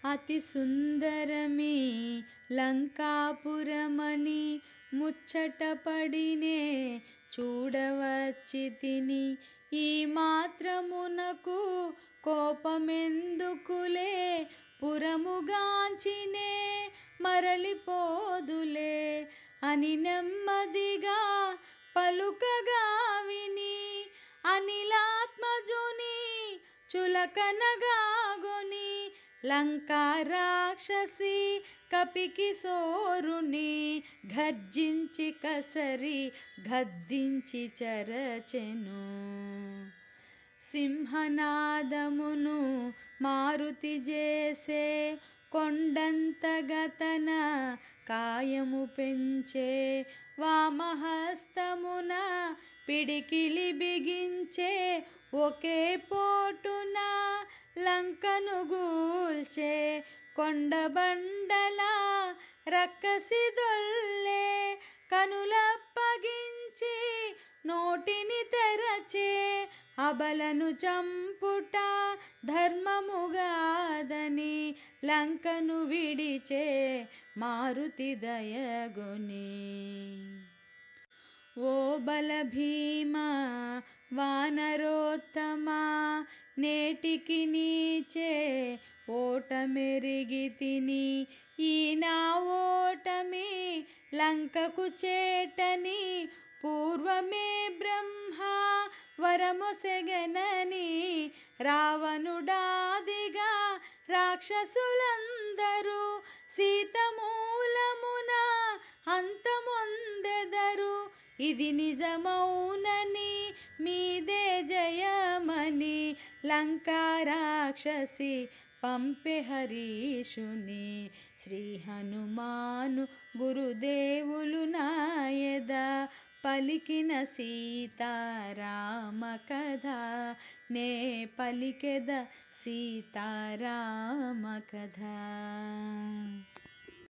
అతి సుందరమీ లంకాపురమని ముచ్చటపడినే చూడవచ్చితిని. ఈ మాత్రమునకు కోపమెందుకులే, పురముగాంచినే మరలిపోదులే అని నెమ్మదిగా పలుకగా విని, అనిలాత్మజుని చులకనగాగొని లంకా రాక్షసి కపికిశోరుని గర్జించి కసరి గద్దించి చెరచెను. సింహనాదమును మారుతి జేసే, కొండంతగతన కాయము పెంచే, వామహస్తమున పిడికిలి బిగించే, ఒకే పోటున లంకను గూల్చే. కొండబండల రక్కసి దొల్లే, కనులప్పగించి నోటిని తెరచే, అబలను చంపుట ధర్మముగాదని లంకను విడిచే మారుతి దయగొని. ఓ బలభీమా వానరోత్తమా, నేటికి నీచే ఓటమెరిగితిని. ఈ నా ఓటమి లంకకు చేటని పూర్వమే బ్రహ్మ వరమొసగెనని రావణుడాదిగా రాక్షసులందరూ సీత మూలమున అంతమొందెదరు. ఇది నిజమౌనని మీదే జయమని లంకా రాక్షసి పంపె హరీషుని. శ్రీ హనుమాను గురుదేవులు నాయద పలికిన సీతారామ కథ, నే పలికెద సీతారామ కథ.